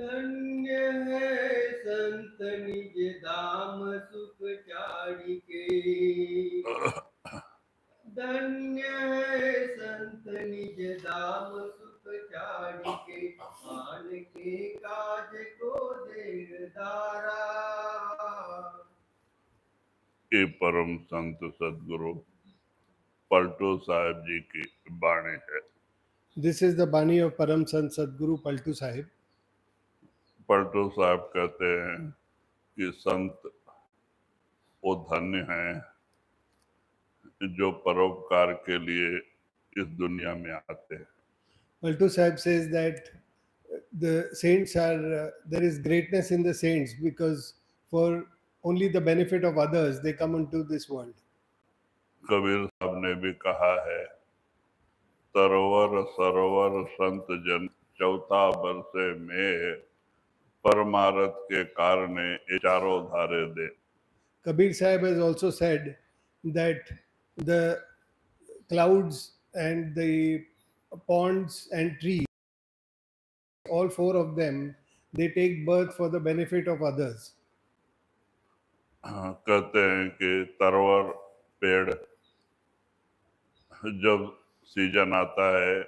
धन्य है संत निज धाम सुख चारि के, धन्य है संत निज धाम सुख चारि के, आन के काज को देर धारा। ये परम संत सदगुरु पलटू साहिब जी की बाणी है। This is the Bani of Param Sant Sadguru Paltu Sahib. Paltu साहब कहते हैं कि संत वो धन्य हैं जो परोपकार के लिए इस दुनिया में आते हैं। Paltu Sahib says that the saints are, there is greatness in the saints because for only the benefit of others they come into this world. Kabir साहब ने भी कहा है, तरवर सरोवर संत जन चौथा बरसे में परमारथ के कारणे ये चारों धारे दे। Kabir Sahib has also said that the clouds and the ponds and trees, all four of them, they take birth for the benefit of others. कहते हैं कि तरवर पेड़ जब सीजन आता है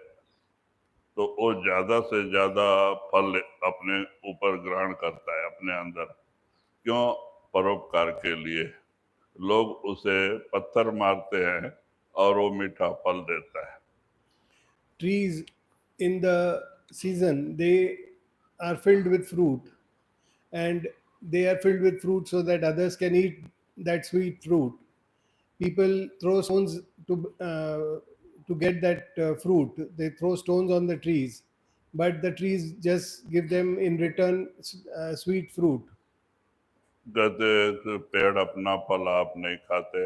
तो वो ज्यादा से ज्यादा फल अपने ऊपर ग्रहण करता है अपने अंदर। क्यों? परोपकार के लिए। लोग उसे पत्थर मारते हैं और वो मीठा फल देता है। Trees in the season, they are filled with fruit, and they are filled with fruit so that others can eat that sweet fruit. People throw stones to get that fruit. They throw stones on the trees, but the trees just give them in return sweet fruit. कहते हैं कि पेड़ अपना फल आप नहीं खाते,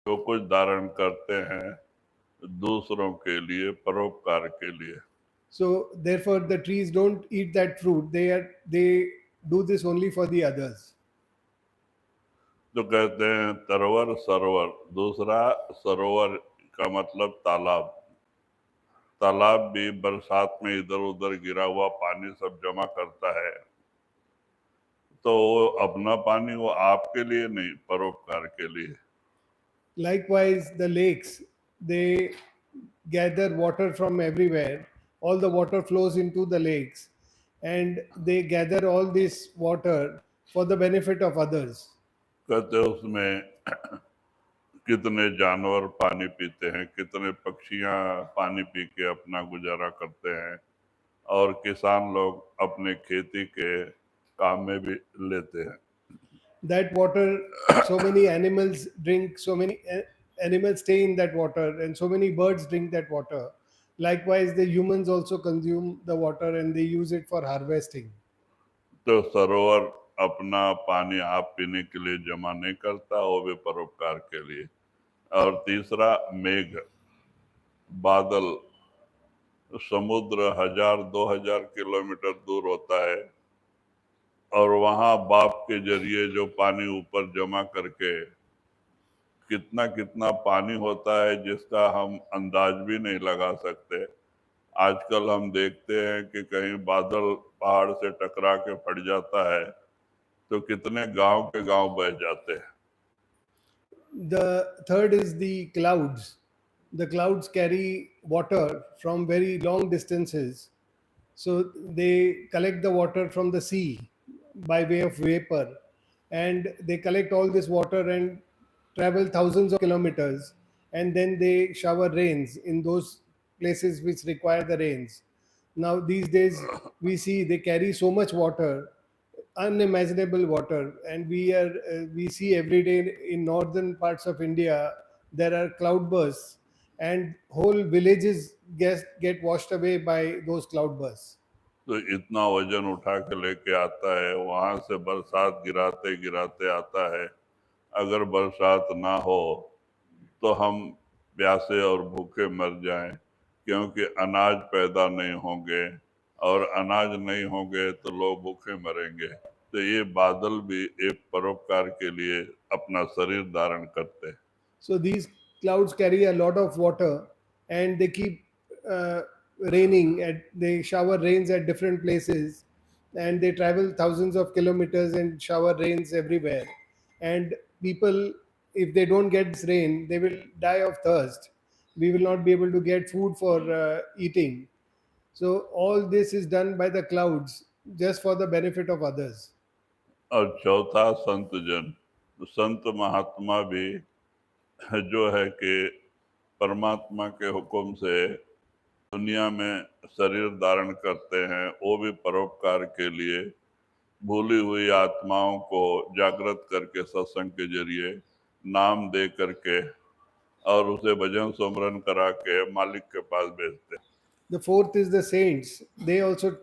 जो कुछ धारण करते हैं दूसरों के लिए, परोपकार के लिए। So therefore, the trees don't eat that fruit. They do this only for the others. तो कहते हैं तरवर सरोवर। दूसरा, सरोवर का मतलब तालाब। तालाब भी बरसात में इधर उधर गिरा हुआ पानी सब जमा करता है, तो वो अपना पानी वो आपके लिए नहीं, परोपकार के लिए। Likewise, the lakes, they gather water from everywhere. All the water flows into the lakes, and they gather all this water for the benefit of others. कहते उसमें कितने जानवर पानी पीते हैं, कितने पक्षियां पानी पी के अपना गुजारा करते हैं, और किसान लोग अपने खेती के काम में भी लेते हैं। That water, so many animals drink, so many animals stay in that water, and so many birds drink that water. Likewise, the humans also consume the water and they use it for harvesting. तो सरोवर अपना पानी आप पीने के लिए जमा नहीं करता, वो भी परोपकार के लिए। और तीसरा, मेघ, बादल। समुद्र 1000-2000 किलोमीटर दूर होता है, और वहां बाप के जरिए जो पानी ऊपर जमा करके कितना कितना पानी होता है जिसका हम अंदाज भी नहीं लगा सकते। आजकल हम देखते हैं कि कहीं बादल पहाड़ से टकरा के फट जाता है तो कितने गांव के गांव बह जाते हैं। The third is the clouds. The clouds carry water from very long distances. So they collect the water from the sea by way of vapor, and they collect all this water and travel thousands of kilometers, and then they shower rains in those places which require the rains. Now these days we see they carry so much water, unimaginable water, and we see every day in northern parts of India there are cloudbursts, and whole villages get washed away by those cloudbursts. तो इतना वजन उठा के लेके आता है, वहां से बरसात गिराते गिराते आता है। अगर बरसात ना हो तो हम प्यासे और भूखे मर जाएं, क्योंकि अनाज पैदा नहीं होंगे, और अनाज नहीं होंगे तो लोग भूखे मरेंगे। तो ये बादल भी एक परोपकार के लिए अपना शरीर धारण करते हैं। So these clouds carry a lot of water, and they keep uh, raining. They shower rains at different places, and they travel thousands of kilometers and shower rains everywhere. And people, if they don't get this rain, they will die of thirst. We will not be able to get food for eating. So all this is done by the clouds just for the benefit of others. और चौथा संत जन, तो संत महात्मा भी जो है कि परमात्मा के हुक्म से दुनिया में शरीर धारण करते हैं, वो भी परोपकार के लिए भूली हुई आत्माओं को जागृत करके सत्संग के जरिए नाम दे करके और उसे भजन सुमरन करा के मालिक के पास भेजते हैं। The fourth is the saints. They also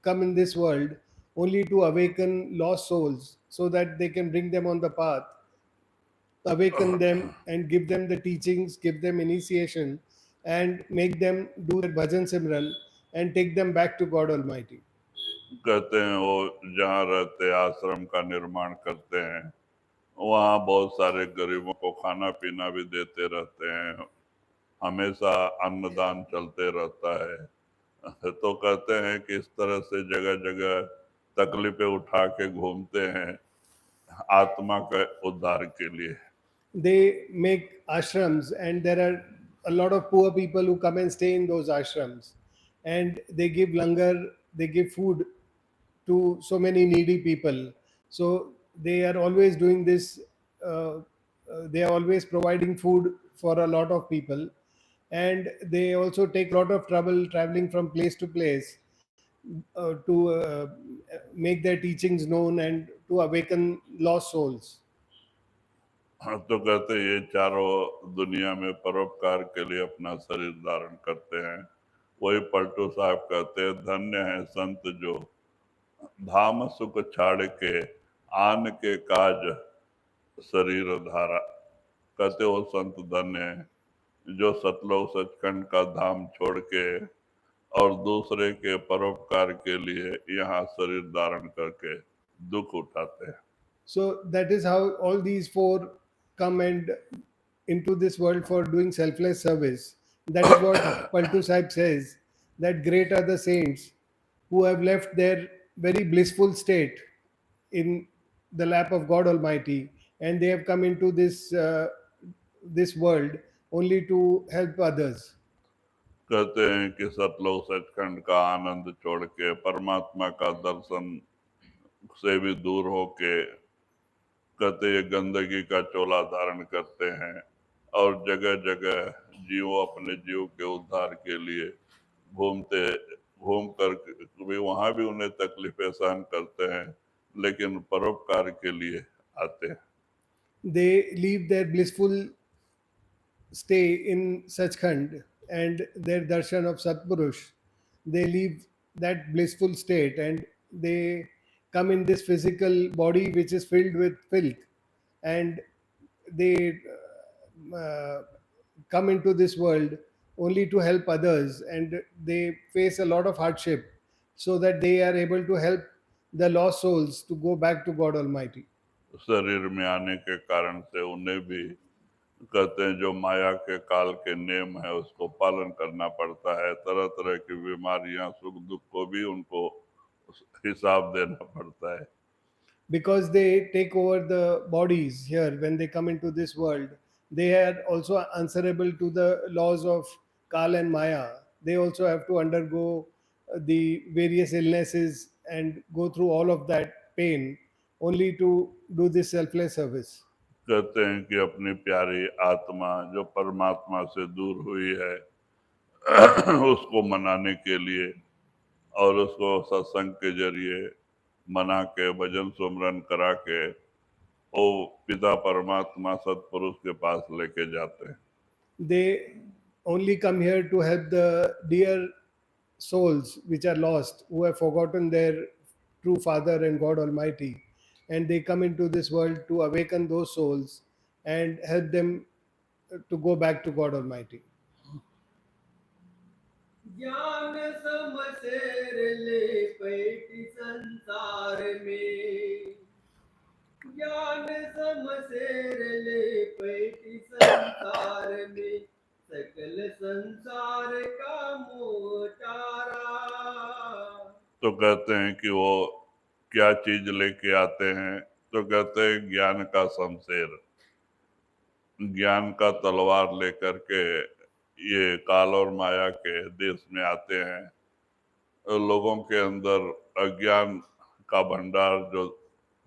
come in this world only to awaken lost souls so that they can bring them on the path, awaken them and give them the teachings, give them initiation, and make them do their bhajan simran and take them back to God Almighty. कहते हैं वो जहाँ रहते आश्रम का निर्माण करते हैं, वहाँ बहुत सारे गरीबों को खाना पीना भी देते रहते हैं, हमेशा अन्नदान चलते रहता है। तो कहते हैं कि इस तरह से जगह जगह तकलीफें उठा के घूमते हैं आत्मा के उद्धार के लिए। They make ashrams, and there are a lot of poor people who come and stay in those ashrams, and they give langar, they give food to so many needy people. So they are always doing this. They are always providing food for a lot of people, and they also take a lot of trouble traveling from place to place to make their teachings known and to awaken lost souls. तो कहते हैं ये चारों दुनिया में परोपकार के लिए अपना शरीर धारण करते हैं। वही पलटू साहब कहते हैं, धन्य है संत जो धाम सुख छाड़ के आन के काज शरीर धारा। कहते वो संत धन्य है जो सतलोक सचखंड का धाम छोड़ के और दूसरे के परोपकार के लिए यहाँ शरीर धारण करके दुख उठाते हैं। So that is how all these four come and into this world for doing selfless service. That is what Paltu Sahib says, that great are the saints who have left their very blissful state in the lap of God Almighty, and they have come into this world only to help others. कहते हैं कि सतलोक सचखंड का आनंद छोड़ के परमात्मा का दर्शन से भी दूर होके कहते ये गंदगी का चोला धारण करते हैं और जगह जगह जीवों अपने जीव के उद्धार के लिए घूम कर भी वहाँ भी उन्हें तकलीफें सहन करते हैं, लेकिन परोपकार के लिए आते हैं। They leave their blissful stay in Sachkhand and their darshan of Satpurush. They leave that blissful state and they come in this physical body which is filled with filth, and they come into this world only to help others, and they face a lot of hardship so that they are able to help the lost souls to go back to God Almighty. शरीर में आने के कारण से उन्हें भी कहते हैं जो माया के काल के नियम है उसको पालन करना पड़ता है। तरह तरह की बीमारियां सुख दुख को भी उनको हिसाब देना पड़ता है। Because they take over the bodies here when they come into this world, they are also answerable to the laws of Kal and Maya. They also have to undergo the various illnesses and go through all of that pain only to do this selfless service. कहते हैं कि अपनी प्यारी आत्मा जो परमात्मा से दूर हुई है उसको मनाने के लिए और उसको सत्संग के जरिए मना के भजन सुमरन करा के वो पिता परमात्मा सतपुरुष के पास लेके जाते हैं। They only come here to help the dear souls which are lost, who have forgotten their true Father and God Almighty, and they come into this world to awaken those souls and help them to go back to God Almighty. ज्ञान समसेर ले पैठ संसार में ज्ञान समसेर ले पैठी संसार में, सकल संसार का मोटारा। तो कहते हैं कि वो क्या चीज लेके आते हैं, तो कहते हैं ज्ञान का शमशेर, ज्ञान का तलवार लेकर के ये काल और माया के देश में आते हैं। लोगों के अंदर अज्ञान का भंडार जो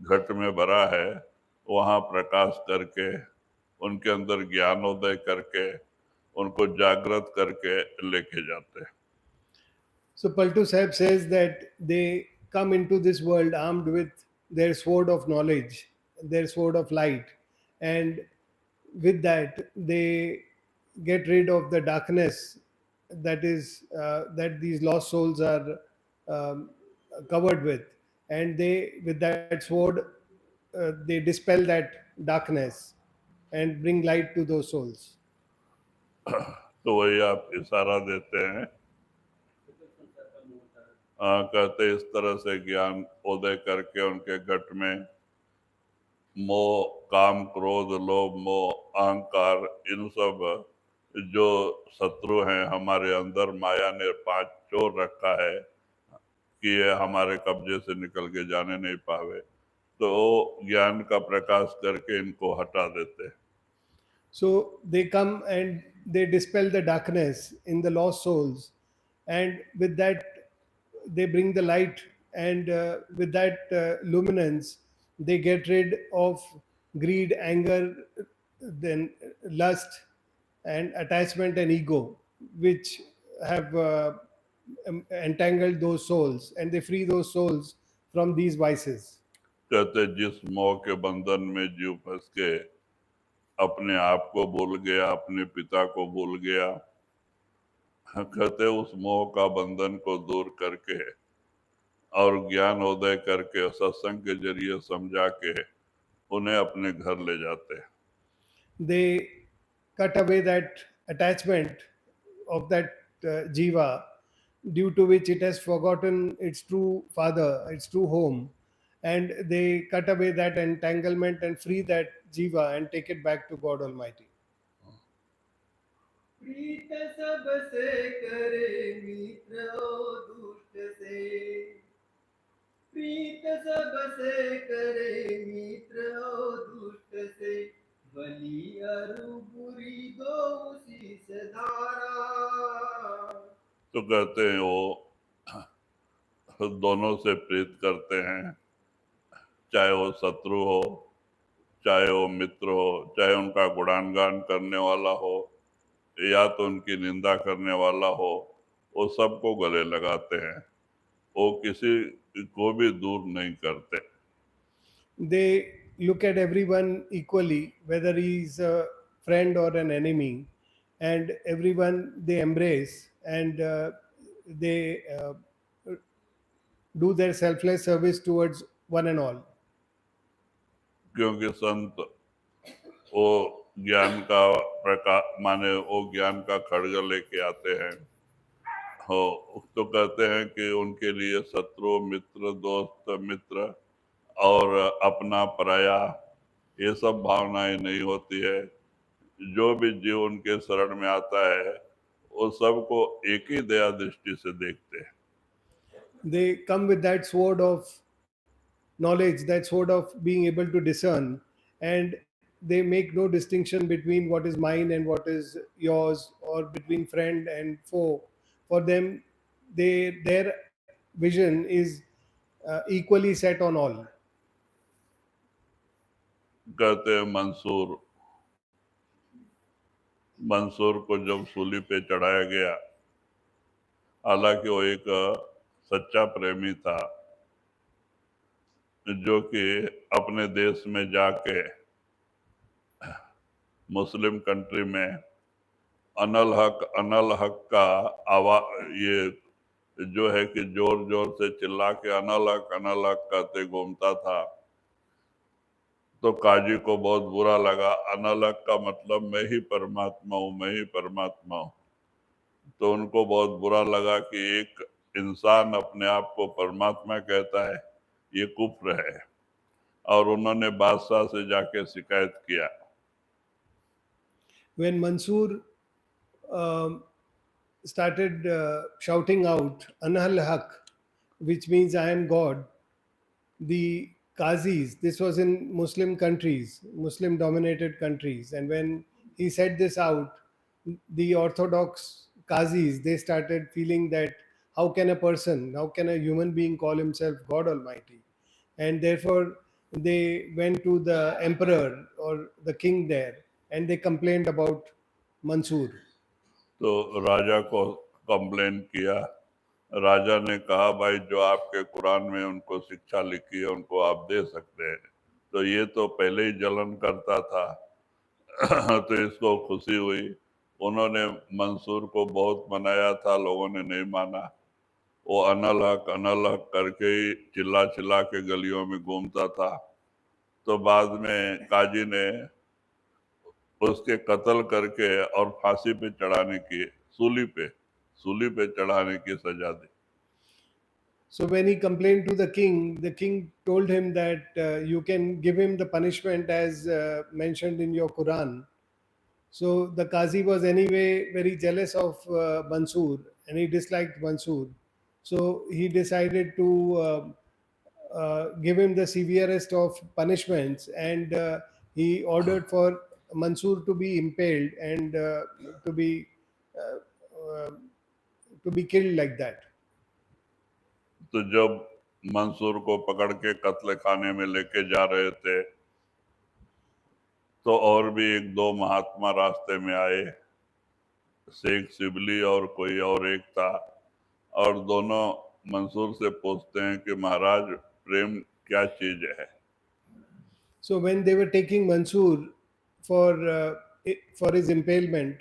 घट में भरा है, वहाँ प्रकाश करके उनके अंदर ज्ञानोदय करके उनको जागृत करके लेके जाते हैं। So Paltu Sahib says that they come into this world armed with their sword of knowledge, their sword of light, and with that they get rid of the darkness that these lost souls are um, covered with, and they with that sword they dispel that darkness and bring light to those souls. तो वही आप इशारा देते हैं। कहते इस तरह से ज्ञान उदय करके उनके घट में मोह, काम, क्रोध, लोभ, मोह, अहंकार, इन सब जो शत्रु हैं हमारे अंदर, माया ने 5 चोर रखा है कि ये हमारे कब्जे से निकल के जाने नहीं पावे, तो ज्ञान का प्रकाश करके इनको हटा देते हैं। So they come and they dispel the darkness in the lost souls, and with that they bring the light, and with that luminance they get rid of greed, anger, then lust, and attachment and ego, which have entangled those souls, and they free those souls from these vices. कहते जिस मोह के बंधन में जीव फंस के अपने आप को भूल गया, अपने पिता को भूल गया, कहते उस मोह का बंधन को दूर करके और ज्ञान उदय करके सत्संग के जरिए समझा के उन्हें अपने घर ले जाते हैं। They cut away that attachment of that jiva, due to which it has forgotten its true father, its true home, and they cut away that entanglement and free that jiva and take it back to God Almighty. प्रीत सबसे करे मित्र ओ दुष्ट से, प्रीत सबसे करे मित्र ओ दुष्ट से, बलि अरु बुरी दो शीस धारा। तो कहते हैं वो दोनों से प्रीत करते हैं, चाहे वो शत्रु हो, चाहे वो मित्र हो, चाहे उनका गुणानगान करने वाला हो या तो उनकी निंदा करने वाला हो, वो सबको गले लगाते हैं, वो किसी को भी दूर नहीं करते। They look at everyone equally, whether he's a friend or an enemy, and everyone they embrace, and they do their selfless service towards one and all. क्योंकि संत वो ज्ञान का प्रकाश माने वो ज्ञान का खड्ग लेके आते हैं। हो तो कहते हैं कि उनके लिए शत्रु, मित्र, दोस्त, मित्र और अपना पराया ये सब भावनाएं नहीं होती है। जो भी जीव उनके शरण में आता है वो सबको एक ही दया दृष्टि से देखते हैं। They come with that sword of knowledge, that sword of being able to discern, and they make no distinction between what is mine and what is yours, or between friend and foe. For them, their vision is equally set on all. कहते हैं मंसूर को जब सूली पे चढ़ाया गया, हालांकि वो एक सच्चा प्रेमी था जो कि अपने देश में जाके मुस्लिम कंट्री में अनल हक का ये जो है कि जोर जोर से चिल्ला के अनल हक कहते घूमता था। तो काजी को बहुत बुरा लगा, अनल हक का मतलब मैं ही परमात्मा हूँ, मैं ही परमात्मा हूँ। तो उनको बहुत बुरा लगा कि एक इंसान अपने आप को परमात्मा कहता है, ये कुफ्र है। और उन्होंने बादशाह से जाके शिकायत किया। When Mansur started shouting out Anal Haq, which means I am God, the Qazis, this was in Muslim countries, Muslim dominated countries, and when he said this out, the Orthodox Qazis, they started feeling that how can a human being call himself God Almighty? And therefore they went to the emperor or the king there and they complained about Mansur. तो राजा को complain किया। राजा ने कहा भाई जो आपके कुरान में उनको शिक्षा लिखी है उनको आप दे सकते हैं। तो ये तो पहले ही जलन करता था तो इसको खुशी हुई। उन्होंने मंसूर को बहुत मनाया था, लोगों ने नहीं माना। वो अनल हक करके ही चिल्ला चिल्ला के गलियों में घूमता था। तो बाद में काजी ने उसके कत्ल करके और फांसी पे चढ़ाने की, सूली पे चढ़ाने की सजा दी। So when he complained to the king told him that you can give him the punishment as mentioned in your Quran. So the Qazi was anyway very jealous of Mansur and he disliked Mansur. So he decided to give him the severest of punishments and he ordered for Mansur to be impaled and to be killed like that. तो जब मंसूर को पकड़ के कत्ल खाने में लेके जा रहे थे तो और भी एक दो महात्मा रास्ते में आए, शेख शिबली और कोई और एक था, और दोनों मंसूर से पूछते हैं कि महाराज प्रेम क्या चीज है। So when they were taking Mansur for his impalement,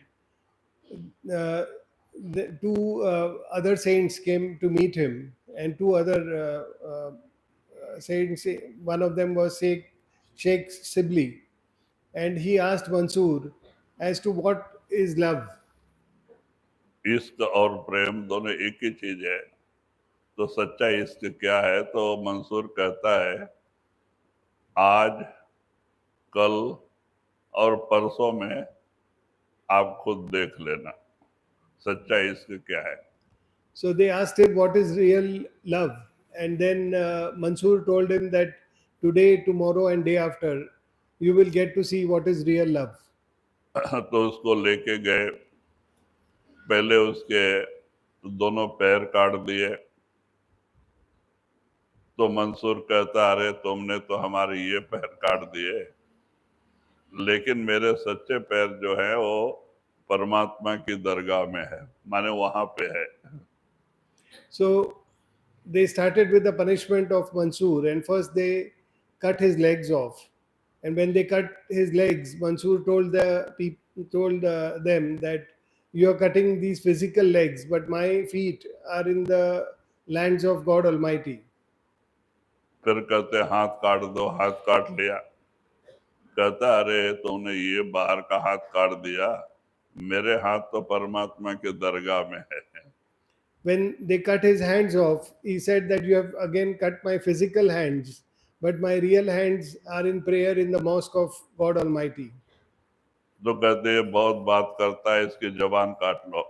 the two other saints came to meet him, and two other saints. One of them was Sheikh Sibli, and he asked Mansur as to what is love. इश्क और प्रेम दोनों एक ही चीज है, तो सच्चा इश्क क्या है? तो मंसूर कहता है आज, कल और परसों में आप खुद देख लेना सच्चा इश्क क्या है। So they asked him what is real love, and then Mansur told him that today, tomorrow, and day after, you will get to see what is real love. तो उसको लेके गए, पहले उसके दोनों पैर काट दिए। तो मंसूर कहता अरे तुमने तो हमारे ये पैर काट दिए, लेकिन मेरे सच्चे पैर जो है वो परमात्मा की दरगाह में है, माने वहां पे है। So they started with the punishment of Mansur, and first they cut his legs off. And when they cut his legs, Mansur told them that you are cutting these physical legs, but my feet are in the lands of God Almighty. फिर कहते हाथ काट दो, हाथ काट लिया। कहता अरे तुमने ये बाहर का हाथ काट दिया, मेरे हाथ तो परमात्मा के दरगाह में है। When they cut his hands off, he said that you have again cut my physical hands, but my real hands are in prayer in the mosque of God Almighty. तो कहते बहुत बात करता है, इसकी जबान काट लो।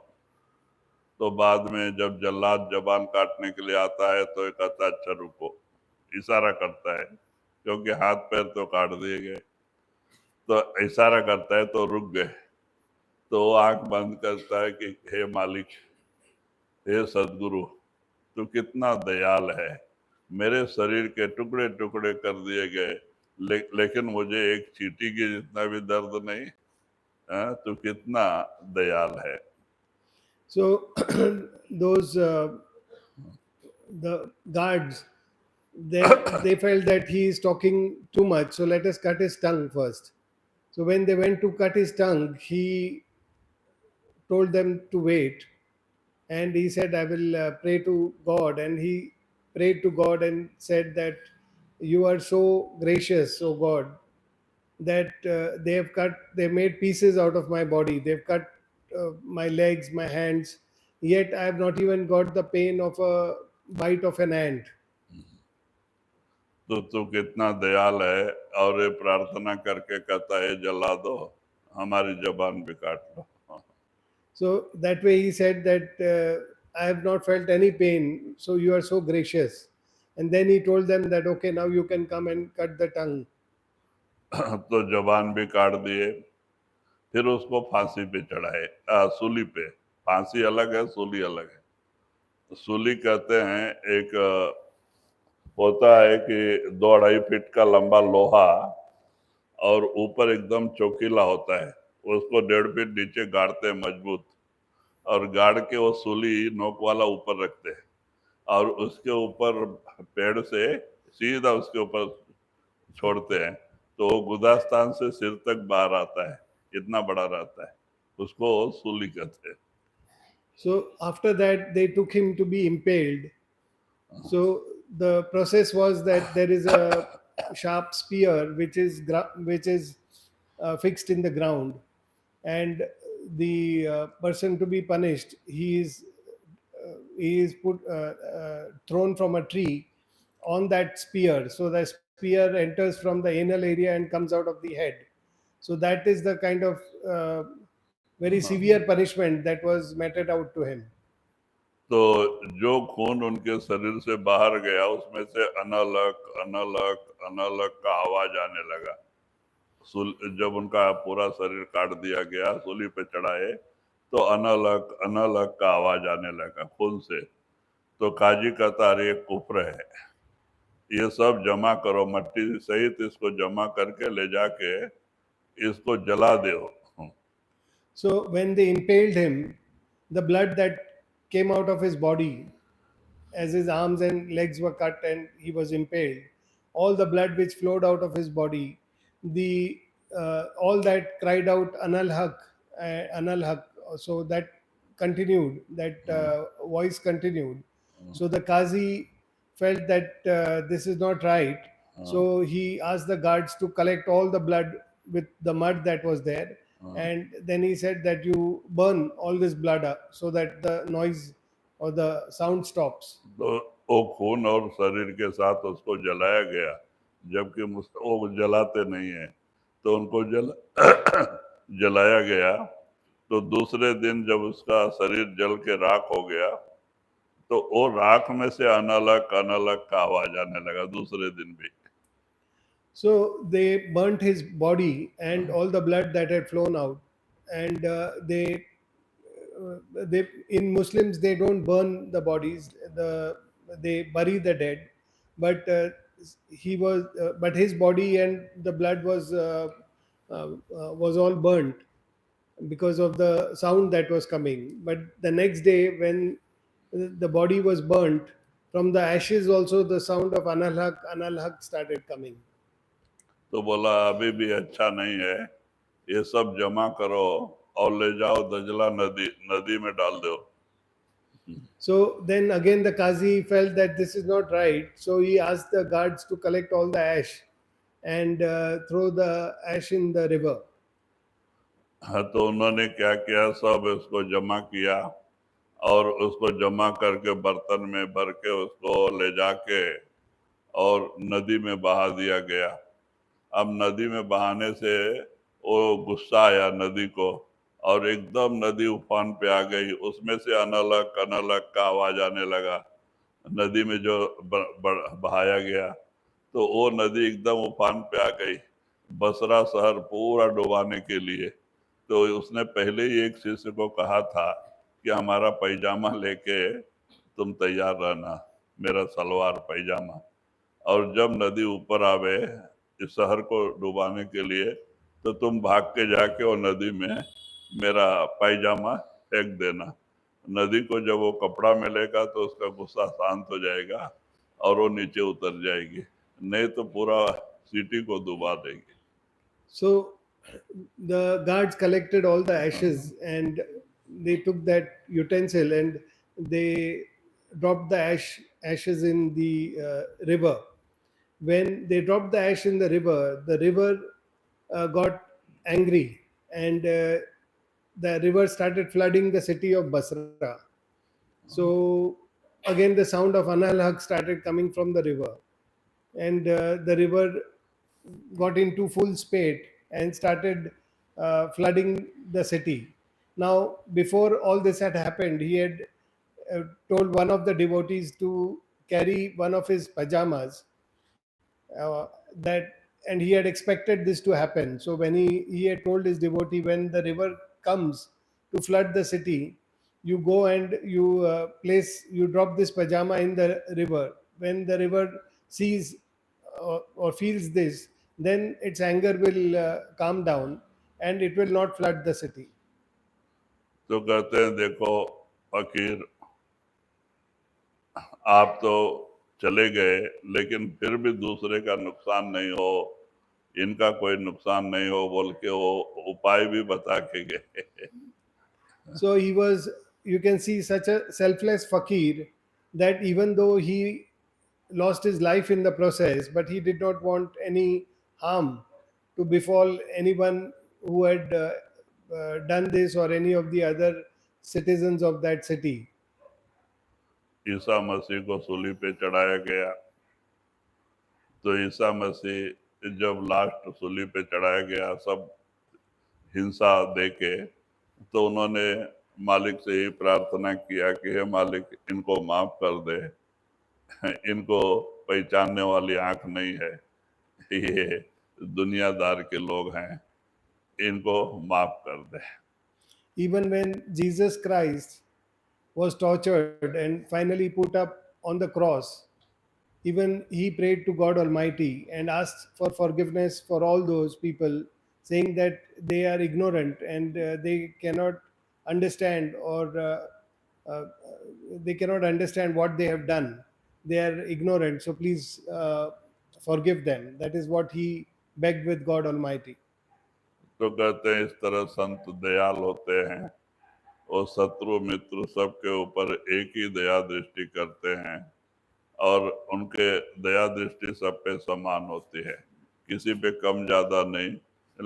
तो बाद में जब जल्लाद जबान काटने के लिए आता है तो ये कहता अच्छा रुको, इशारा करता है, क्योंकि हाथ पैर तो काट दिए गए, तो इशारा करता है तो रुक गए। तो वो आंख बंद करता है कि हे मालिक, हे सदगुरु, तू कितना दयाल है, मेरे शरीर के टुकड़े टुकड़े कर दिए गए, लेकिन मुझे एक चींटी की जितना भी दर्द नहीं, तू कितना दयाल है। So those the guards, they felt that he is talking too much, so let us cut his tongue first. So when they went to cut his tongue, he told them to wait, and he said, I will pray to God. And he prayed to God and said that you are so gracious, O God, that they made pieces out of my body. They've cut my legs, my hands, yet I have not even got the pain of a bite of an ant. तो तू कितना दयाल है, और ये प्रार्थना करके कहता है जला दो, हमारी जबान भी काट लो. So that way he said that I have not felt any pain, so you are so gracious. And then he told them that, okay, now you can come and cut the tongue. तो जबान भी काट दिए. फिर उसको फांसी पे चढ़ाए, सूली पे. फांसी अलग है, सूली अलग है. सूली कहते हैं एक होता है कि 2-2.5 फीट का लंबा लोहा, और ऊपर एकदम चौकीला होता है. उसको 1.5 फीट नीचे गाड़ते हैं मजबूत, और गाड़ के वो सूली नोक वाला ऊपर रखते हैं, और उसके ऊपर पेड़ से सीधा उसके ऊपर छोड़ते हैं, तो वो गुदास्तान से सिर तक बाहर आता है, इतना बड़ा रहता है. उसको सूली कहते हैं. So after that, they took him to be impaled. So the process was that there is a sharp spear which is fixed in the ground, and the person to be punished, he is put thrown from a tree on that spear. So the spear enters from the anal area and comes out of the head. So that is the kind of very severe punishment that was meted out to him. तो जो खून उनके शरीर से बाहर गया, उसमें से अनलक अनलक अनलक का आवाज आने लगा. जब उनका पूरा शरीर काट दिया गया, सूली पे चढ़ाए, तो अनलक अनलक का आवाज आने लगा खून से. तो काजी कहता, अरे ये कुफ्र है, ये सब जमा करो, मट्टी सहित इसको जमा करके ले जाके इसको जला दो. So when they impaled him, the blood that came out of his body, as his arms and legs were cut and he was impaled, all the blood which flowed out of his body, the all that cried out Anal Haq, Anal Haq. So that continued, that voice continued. So the Qazi felt that this is not right. So he asked the guards to collect all the blood with the mud that was there. And then he said that you burn all this blood up so that the noise or the sound stops. तो वो खून और शरीर के साथ उसको जलाया गया, जबकि वो जलाते नहीं है, तो उनको जलाया गया. तो दूसरे दिन जब उसका शरीर जल के राख हो गया, तो वो राख में से अनलक अनलक का आवाज आने लगा दूसरे दिन भी. So they burnt his body and all the blood that had flown out, and they in Muslims they don't burn the bodies, they bury the dead, but but his body and the blood was all burnt because of the sound that was coming. But the next day when the body was burnt, from the ashes also the sound of Anal Haq started coming. तो बोला अभी भी अच्छा नहीं है, ये सब जमा करो और ले जाओ दजला नदी में डाल दो. So then again the Qazi felt that this is not right, so he asked the guards to collect all the ash and throw the ash in the river. तो उन्होंने क्या किया, सब उसको जमा किया, और उसको जमा करके बर्तन में भर के उसको ले जाके और नदी में बहा दिया गया. अब नदी में बहाने से वो गुस्सा आया नदी को, और एकदम नदी उफान पे आ गई. उसमें से अनलक अनलक का आवाज आने लगा नदी में जो बहाया गया. तो वो नदी एकदम उफान पे आ गई, बसरा शहर पूरा डुबाने के लिए. तो उसने पहले ही एक शिष्य को कहा था कि हमारा पैजामा लेके तुम तैयार रहना, मेरा सलवार पैजामा. और जब नदी ऊपर आवे इस शहर को डुबाने के लिए, तो तुम भाग के जाके वो नदी में मेरा पैजामा फेंक देना. नदी को जब वो कपड़ा मिलेगा तो उसका गुस्सा शांत हो जाएगा और वो नीचे उतर जाएगी, नहीं तो पूरा सिटी को डुबा देगी. So the guards collected all the ashes and they took that utensil and they dropped the ashes in the river. When they dropped the ash in the river got angry, and the river started flooding the city of Basra. So again the sound of Anal Haq started coming from the river. and the river got into full spate and started flooding the city. Now, before all this had happened, he had told one of the devotees to carry one of his pajamas, that, and he had expected this to happen. So when he had told his devotee, when the river comes to flood the city, you go and you drop this pajama in the river. When the river sees or feels this, then its anger will calm down and it will not flood the city. तो कहते हैं देखो फकीर, आप तो चले गए लेकिन फिर भी दूसरे का नुकसान नहीं हो, इनका कोई नुकसान नहीं हो बोल के वो उपाय भी बता के गए. So he was, you can see, such a selfless fakir that even though he lost his life in the process, but he did not want any harm to befall anyone who had done this or any of the other citizens of that city. Isa Masih को सूली पे चढ़ाया गया, तो ईसा मसीह जब last सूली पे चढ़ाया गया, सब हिंसा देके, तो उन्होंने मालिक से ही प्रार्थना किया कि हे मालिक, इनको माफ कर दे, इनको पहचानने वाली आंख नहीं है, ये दुनियादार के लोग हैं, इनको माफ कर दे. Even when Jesus Christ was tortured and finally put up on the cross, even he prayed to God Almighty and asked for forgiveness for all those people, saying that they are ignorant and they cannot understand, or uh, they cannot understand what they have done. They are ignorant, so please forgive them. That is what he begged with God Almighty. तो कहते हैं इस तरह संत दयाल होते हैं, और शत्रु मित्र सबके ऊपर एक ही दया दृष्टि करते हैं, और उनके दया दृष्टि सब पे समान होती है, किसी पे कम ज्यादा नहीं.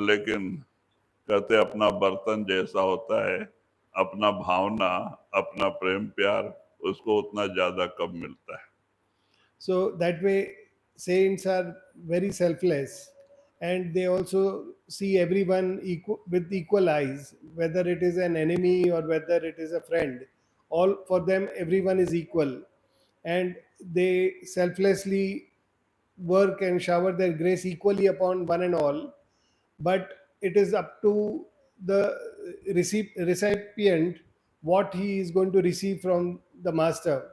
लेकिन कहते अपना बर्तन जैसा होता है, अपना भावना, अपना प्रेम प्यार, उसको उतना ज्यादा कम मिलता है. So that way, saints are very selfless, and they also see everyone with equal eyes, whether it is an enemy or whether it is a friend. All for them, everyone is equal, and they selflessly work and shower their grace equally upon one and all. But it is up to the recipient what he is going to receive from the master.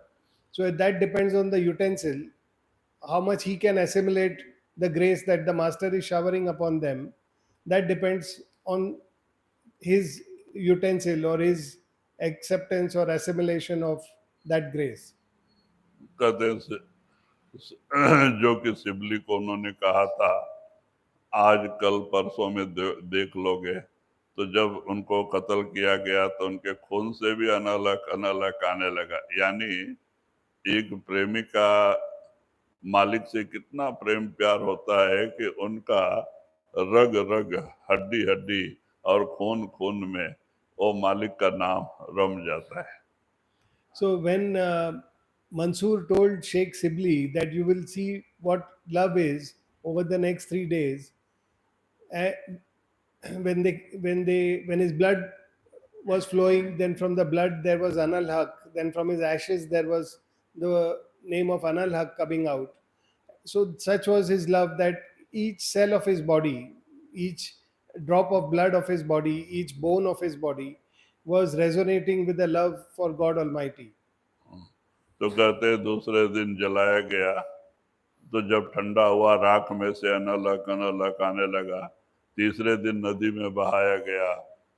So that depends on the utensil, how much he can assimilate the grace that the master is showering upon them. That depends on his utensil or his acceptance or assimilation of that grace. कहते हैं जो कि Sibley को उन्होंने कहा था आज कल परसों में देख लोगे, तो जब उनको कत्ल किया गया तो उनके खून से भी अनलक अनलक आने लगा. यानी एक प्रेमी का मालिक से कितना प्रेम प्यार होता है कि उनका रग रग, हड्डी हड्डी और खून खून में वो मालिक का नाम रम जाता है. So when Mansoor told Sheikh Sibli that you will see what love is over the next 3 days, uh, when his blood was flowing, then from the blood there was Anal Haq, then from his ashes there was the name of Anal Haq coming out. So such was his love that each cell of his body, each drop of blood of his body, each bone of his body was resonating with the love for God Almighty. तो कहते दूसरे दिन जलाया गया, तो जब ठंडा हुआ राख में से अनलक अनलक आने लगा. तीसरे दिन नदी में बहाया गया,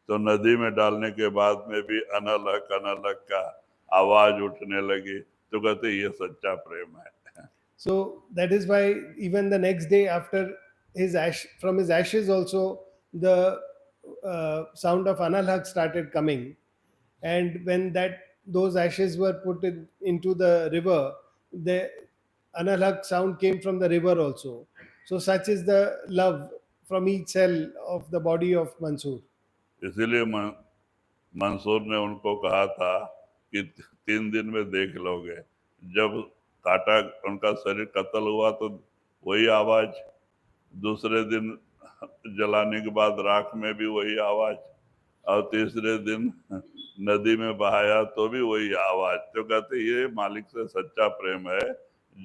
तो नदी में डालने के बाद में भी अनलक अनलक का आवाज उठने लगी. तो कहते ये सच्चा प्रेम है. So that is why even the next day after from his ashes also the sound of Anal Haq started coming, and when those ashes were put into the river, the Anal Haq sound came from the river also. So such is the love from each cell of the body of Mansoor. इसीलिए मंसूर ने उनको कहा था कि 3 दिन में देख लोगे. जब काटा, उनका शरीर कत्ल हुआ, तो वही आवाज, दूसरे दिन जलाने के बाद राख में भी वही आवाज, और तीसरे दिन नदी में बहाया तो भी वही आवाज। तो कहते ये मालिक से सच्चा प्रेम है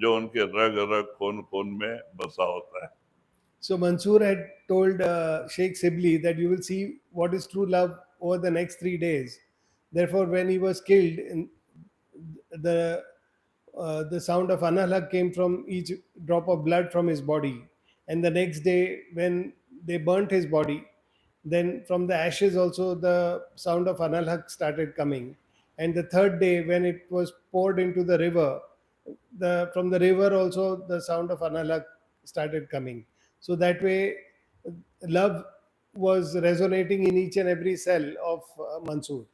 जो उनके रग रग खून खून में बसा होता है। So Mansoor had told Sheikh Sibli that you will see what is true love over the next 3 days. Therefore, when he was killed, the sound of analag came from each drop of blood from his body. And the next day, when they burnt his body, then from the ashes also the sound of analag started coming. And the third day, when it was poured into the river, from the river also the sound of analag started coming. So that way, love was resonating in each and every cell of Mansoor.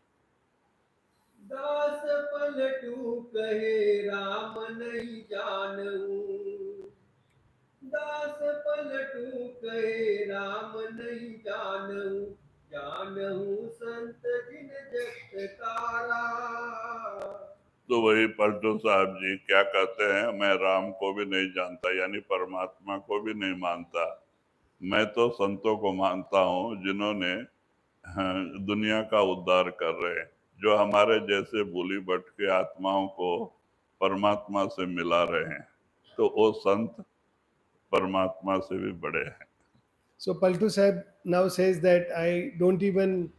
दास पलटू कहे राम नहीं जानूं, दास पलटू कहे राम नहीं जानूं, जानूं संत जिन जगत तारा। तो वही पलटू साहब जी क्या कहते हैं, मैं राम को भी नहीं जानता, यानी परमात्मा को भी नहीं मानता, मैं तो संतों को मानता हूँ जिन्होंने दुनिया का उद्धार कर रहे हैं, जो हमारे जैसे भूली भटके आत्माओं को परमात्मा से मिला रहे हैं। तो वो संत परमात्मा से भी बड़े हैं। So Paltu Sahib now says that I don't even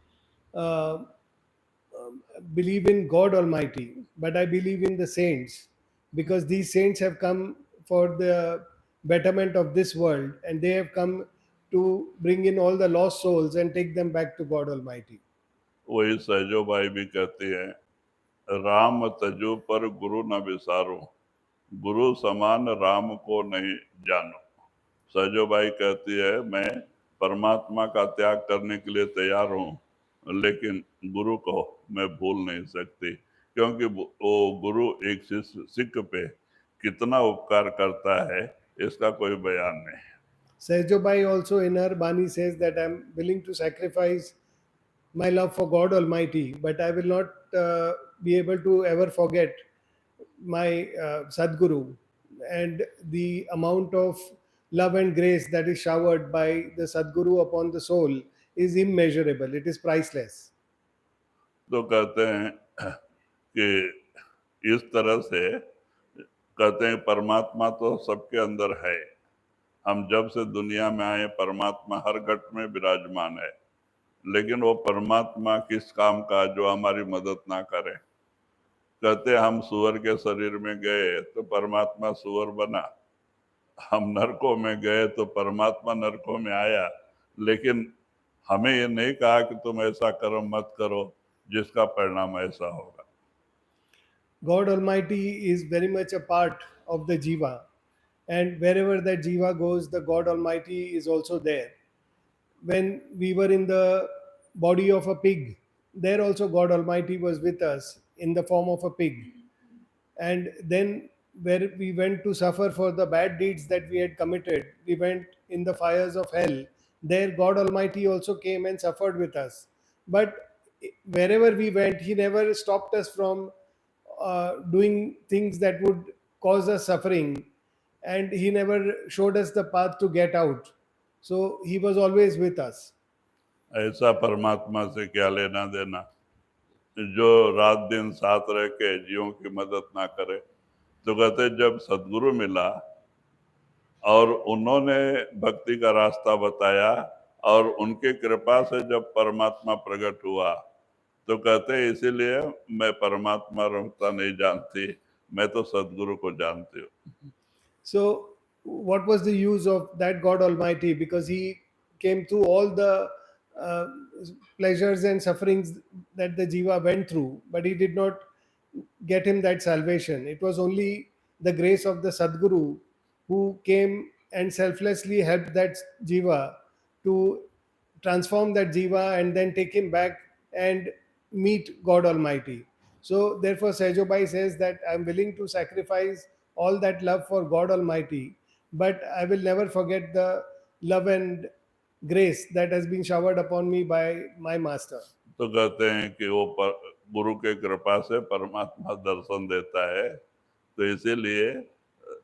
believe in God Almighty, but I believe in the saints, because these saints have come for the betterment of this world, and they have come to bring in all the lost souls and take them back to God Almighty. वही सहजो भाई भी कहती है, राम तजो पर गुरु न विसारो, गुरु समान राम को नहीं जानो। सहजो भाई कहती है, मैं परमात्मा का त्याग करने के लिए तैयार हूँ, लेकिन गुरु को मैं भूल नहीं सकती, क्योंकि वो गुरु एक सिख पे कितना उपकार करता है इसका कोई बयान नहीं। Sehjo Bhai also in her Bani says that I am willing to sacrifice my love for God Almighty, but I will not be able to ever forget my Sadguru, and the amount of love and grace that is showered by the Sadguru upon the soul is immeasurable, it is priceless. तो कहते हैं कि इस तरह से कहते हैं परमात्मा तो सबके अंदर है, हम जब से दुनिया में आए परमात्मा हर घट में विराजमान है, लेकिन वो परमात्मा किस काम का जो हमारी मदद ना करे। कहते हम सुअर के शरीर में गए तो परमात्मा सुअर बना, हम नरकों में गए तो परमात्मा नरकों में आया, लेकिन हमें ये नहीं कहा कि तुम ऐसा कर्म मत करो जिसका परिणाम ऐसा होगा। God Almighty is very much a part of the Jiva, and wherever that Jiva goes, the God Almighty is also there. When we were in the body of a pig, there also God Almighty was with us in the form of a pig. And then where we went to suffer for the bad deeds that we had committed, we went in the fires of hell, there God Almighty also came and suffered with us. But wherever we went, He never stopped us from doing things that would cause us suffering, and He never showed us the path to get out. So He was always with us. ऐसा परमात्मा से क्या लेना देना जो रात दिन साथ रह के जीवों की मदद ना करे। तो कहते जब सदगुरु मिला और उन्होंने भक्ति का रास्ता बताया और उनके कृपा से जब परमात्मा प्रकट हुआ, तो कहते इसीलिए मैं परमात्मा रमता नहीं जानती, मैं तो सदगुरु को जानती हूँ। So what was the use of that God Almighty? Because He came through all the pleasures and sufferings that the Jiva went through, but He did not get him that salvation. It was only the grace of the Sadguru who came and selflessly helped that Jiva to transform that Jiva and then take him back and meet God Almighty. So therefore Sehjo Bhai says that I am willing to sacrifice all that love for God Almighty, but I will never forget the love and grace that has been showered upon me by my master. तो कहते हैं कि वो गुरु के कृपा से परमात्मा दर्शन देता है, तो इसीलिए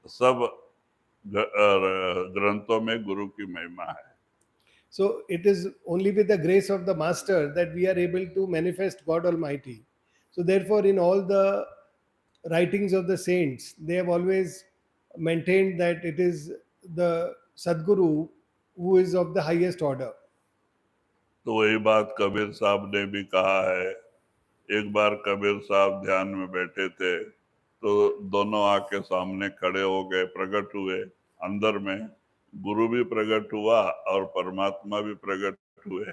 सब ग्रंथों में गुरु की महिमा है। So it is only with the grace of the Master that we are able to manifest God Almighty. So therefore, in all the writings of the saints, they have always maintained that it is the Sadguru who is of the highest order. तो वही बात कबीर साहब ने भी कहा है। एक बार कबीर साहब ध्यान में बैठे थे तो दोनों आके सामने खड़े हो गए, प्रकट हुए। अंदर में गुरु भी प्रकट हुआ और परमात्मा भी प्रकट हुए।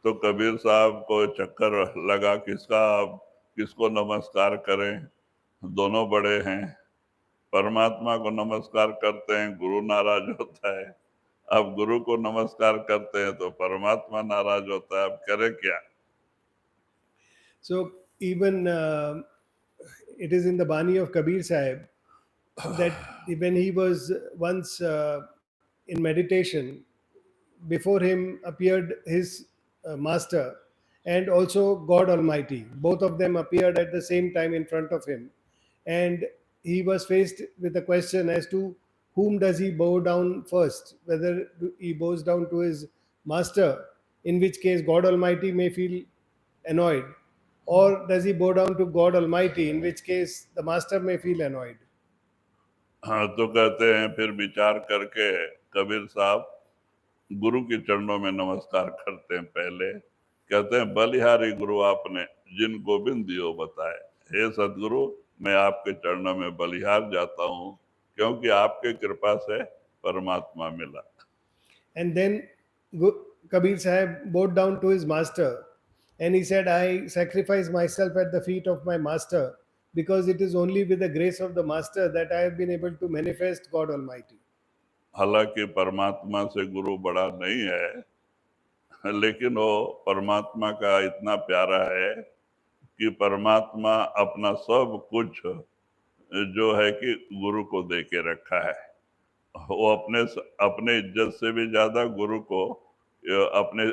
तो कबीर साहब को चक्कर लगा किसको नमस्कार करें, दोनों बड़े हैं। परमात्मा को नमस्कार करते हैं, गुरु नाराज होता है। अब गुरु को नमस्कार करते हैं तो परमात्मा नाराज होता है। अब करे क्या? So even it is in the Bani of Kabir Sahib that when he was once in meditation, before him appeared his master and also God Almighty. Both of them appeared at the same time in front of him. And he was faced with a question as to whom does he bow down first, whether he bows down to his master, in which case God Almighty may feel annoyed, or does he bow down to God Almighty, in which case the master may feel annoyed. हाँ, तो कहते हैं फिर विचार करके कबीर साहब गुरु के चरणों में नमस्कार करते हैं। पहले कहते हैं, बलिहारी गुरु आपने जिन गोविंद दियो बताए, हे सदगुरु मैं आपके चरणों में बलिहार जाता हूँ, क्योंकि आपके कृपा से परमात्मा मिला। And then Kabir Sahib bowed down to his master and he said, I sacrifice myself at the feet of my master because it is only with the grace of the master that I have been able to manifest God Almighty. हालांकि परमात्मा से गुरु बड़ा नहीं है, लेकिन वो परमात्मा का इतना प्यारा है कि परमात्मा अपना सब कुछ जो है कि गुरु को दे के रखा है। वो अपने इज्जत से भी ज्यादा गुरु को अपने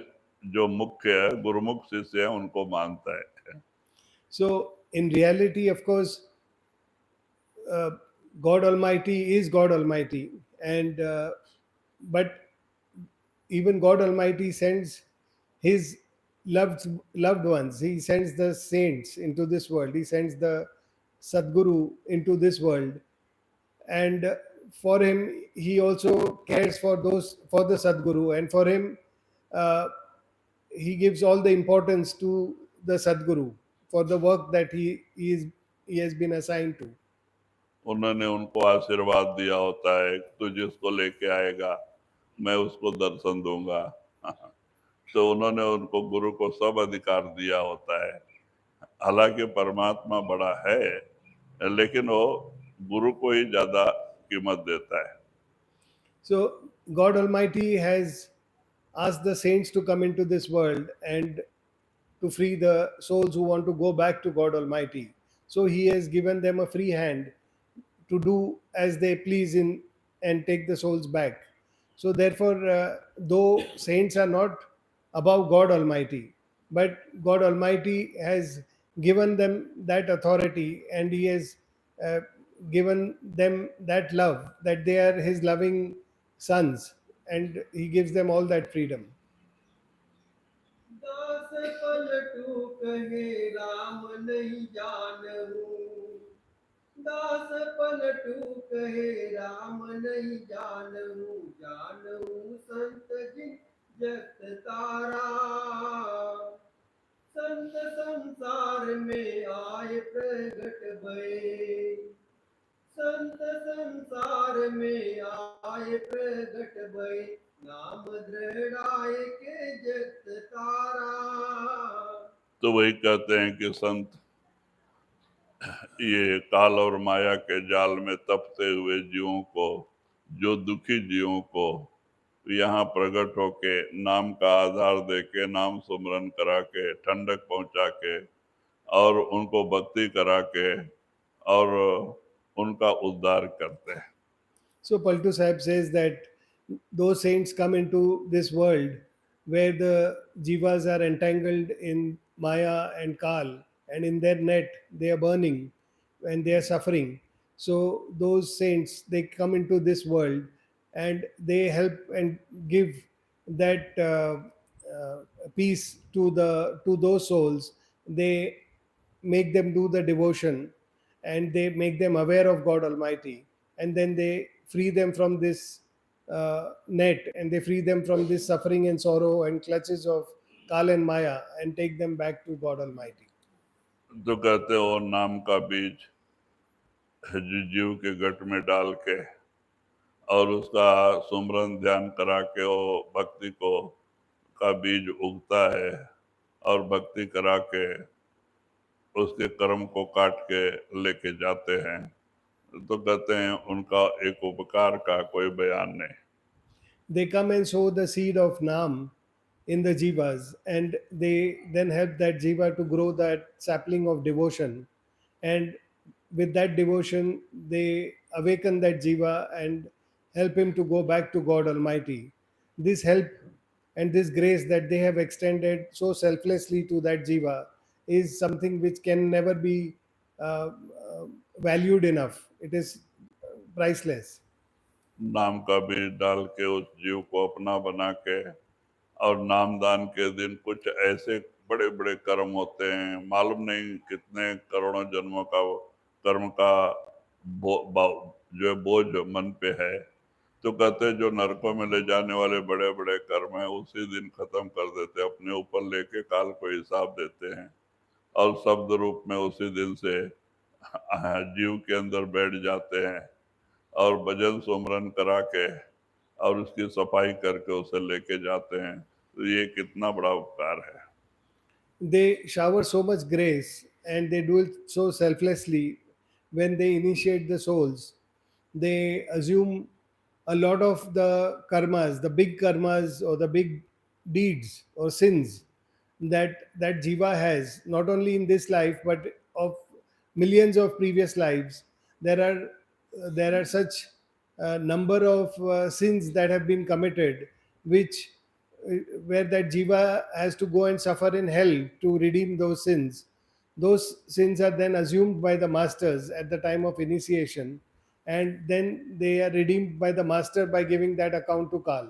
जो मुख्य गुरुमुख शिष्य है उनको मानता है। So in reality, of course, God Almighty is God Almighty, and but even God Almighty sends His loved ones. He sends the saints into this world. He sends the Sadguru into this world, and for him, he also cares for the Sadguru, and for him, uh, he gives all the importance to the Sadguru for the work that he has been assigned to. उन्होंने उनको आशीर्वाद दिया होता है, तू जिसको लेके आएगा मैं उसको दर्शन दूंगा। तो उन्होंने उनको गुरु को सब अधिकार दिया होता है। हालांकि परमात्मा बड़ा है, लेकिन वो गुरु को ही ज्यादा कीमत देता है। So God Almighty has asked the saints to come into this world and to free the souls who want to go back to God Almighty. So He has given them a free hand to do as they please in and take the souls back. So therefore, though saints are not above God Almighty, but God Almighty has given them that authority, and He has uh, given them that love, that they are His loving sons, and He gives them all that freedom. दास पलटू कहे राम नहीं जानहूँ, दास पलटू कहे राम नहीं जानहूँ, जानहूँ संत जिन जगत तारा, संत संसार में आए प्रगट भये, संत संसार में आए प्रगट भये, नाम दृढ़ाए के जगत तारा। तो वही कहते हैं कि संत ये काल और माया के जाल में तपते हुए जीवों को, जो दुखी जीवों को यहाँ प्रकट होके नाम का आधार दे के, नाम सुमरन करा के, ठंडक पहुंचा के और उनको भक्ति करा के और उनका उद्धार करते हैं। So Paltu Sahib says that those saints come into this world where the jivas are entangled in Maya and Kal, and in their net they are burning and they are suffering. So those saints, they come into this world and they help and give that peace to those souls. They make them do the devotion, and they make them aware of God Almighty, and then they free them from this net, and they free them from this suffering and sorrow and clutches of Kal and Maya, and take them back to God Almighty. तो कहते हो नाम का बीज जीव के गट में डाल के और उसका सुमरन ध्यान करा के वो भक्ति को का बीज उगता है, और भक्ति करा के उसके कर्म को काट के लेके जाते हैं। तो कहते हैं उनका एक उपकार का कोई बयान नहीं। They come and sow the seed of Nam in the jivas, and they then help that jiva to grow that sapling of devotion. And with that devotion, they awaken that jiva and help him to go back to God Almighty. This help and this grace that they have extended so selflessly to that jiva is something which can never be uh, valued enough. It is priceless. नाम का बीज डाल के उस जीव को अपना बना के, और नामदान के दिन कुछ ऐसे बड़े बड़े कर्म होते हैं, मालूम नहीं कितने करोड़ों जन्मों का कर्म का जो बोझ मन पे है। तो कहते हैं जो नरकों में ले जाने वाले बड़े बड़े कर्म हैं उसी दिन खत्म कर देते हैं, अपने ऊपर लेके काल को हिसाब देते हैं, और शब्द रूप में उसी दिन से जीव के अंदर बैठ जाते हैं और भजन सुमरन करा के और उसकी सफाई करके उसे लेके जाते हैं। तो ये कितना बड़ा उपकार है। They shower so much grace and they do it so selflessly when they initiate the souls. They assume a lot of the karmas, the big karmas or the big deeds or sins that jiva has, not only in this life but of millions of previous lives. There are such number of sins that have been committed, which where that jiva has to go and suffer in hell to redeem those sins. Those sins are then assumed by the masters at the time of initiation, and then they are redeemed by the master by giving that account to Kal.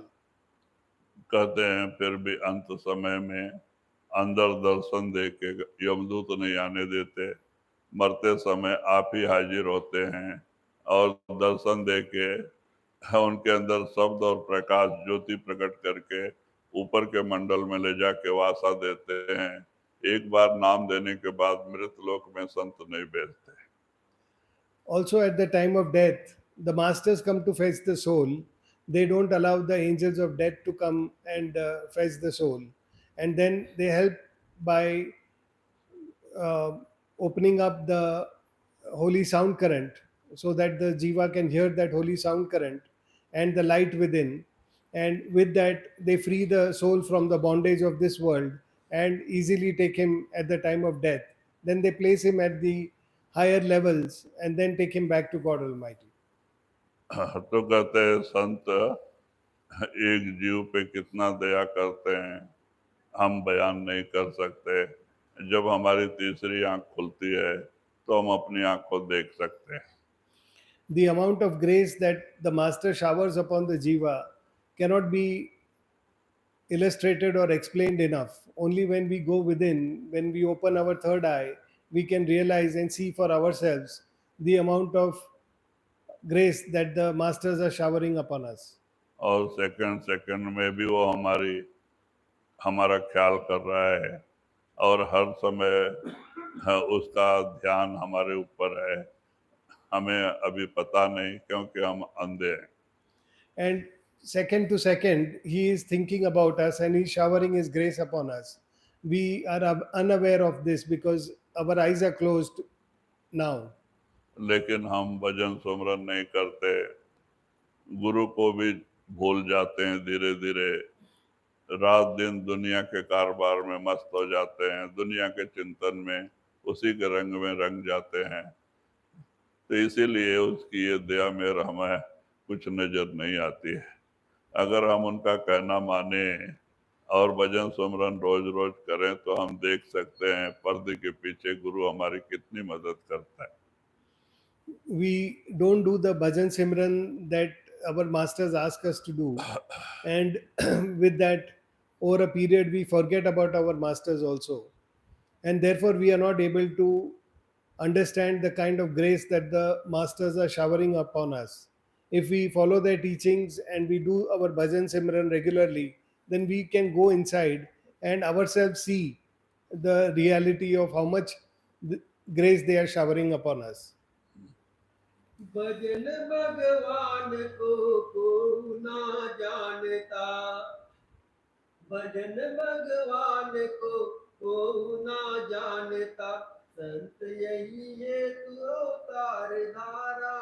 कहते हैं फिर भी अंत समय में अंदर दर्शन दे के यमदूत नहीं आने देते, मरते समय आप ही हाजिर होते हैं और दर्शन दे के उनके अंदर शब्द और प्रकाश ज्योति प्रकट करके ऊपर के मंडल में ले जाके वासा देते हैं। एक बार नाम देने के बाद मृत लोक में संत नहीं बैठते। Also, at the time of death, the masters come to fetch the soul. They don't allow the angels of death to come and fetch the soul. And then they help by uh, opening up the holy sound current so that the jiva can hear that holy sound current and the light within. And with that, they free the soul from the bondage of this world and easily take him at the time of death. Then they place him at the higher levels and then take him back to God Almighty. तो कहते हैं संत एक जीव पे कितना दया करते हैं हम बयान नहीं कर सकते। जब हमारी तीसरी आंख खुलती है तो हम अपनी आंख को देख सकते हैं। The amount of grace that the master showers upon the jiva cannot be illustrated or explained enough. Only when we go within, when we open our third eye, we can realize and see for ourselves the amount of grace that the masters are showering upon us. और second second में भी वो हमारा ख्याल कर रहा है और हर समय उसका ध्यान हमारे ऊपर है। हमें अभी पता नहीं क्योंकि हम अंधे हैं। And second to second, he is thinking about us and he's showering his grace upon us. We are unaware of this because our eyes are closed now. लेकिन हम भजन सुमरन नहीं करते, गुरु को भी भूल जाते हैं। धीरे धीरे रात दिन दुनिया के कारोबार में मस्त हो जाते हैं, दुनिया के चिंतन में उसी के रंग में रंग जाते हैं। तो इसीलिए उसकी ये दया मेरा हमें कुछ नजर नहीं आती है। अगर हम उनका कहना माने और भजन सुमरन रोज रोज करें तो हम देख सकते हैं पर्दे के पीछे गुरु हमारी कितनी मदद करता है। we don't do the bhajan simran that our masters ask us to do, and with that, over a period, we forget about our masters also, and therefore we are not able to understand the kind of grace that the masters are showering upon us. If we follow their teachings and we do our bhajan simran regularly, then we can go inside and ourselves see the reality of how much grace they are showering upon us. भजन भगवान को ना जानता, भजन भगवान को ना जानता, संत यही है तू अवतार धारा।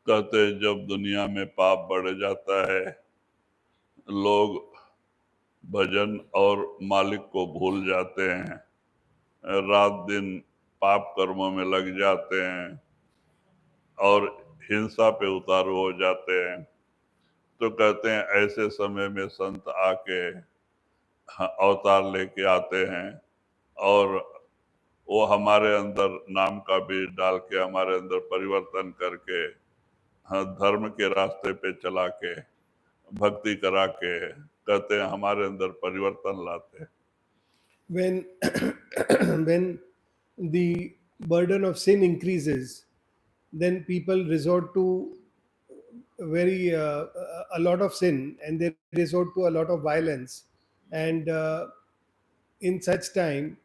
कहते हैं, जब दुनिया में पाप बढ़ जाता है, लोग भजन और मालिक को भूल जाते हैं, रात दिन पाप कर्मों में लग जाते हैं और हिंसा पे उतारू हो जाते हैं। तो कहते हैं ऐसे समय में संत आके अवतार लेके आते हैं और वो हमारे अंदर नाम का बीज डाल के, हमारे अंदर परिवर्तन करके, धर्म के रास्ते पे चला के, भक्ति करा के, कहते हैं हमारे अंदर परिवर्तन लाते हैं। When when the burden of sin increases, then people resort to very a lot of sin, and they resort to a lot of violence, and in such time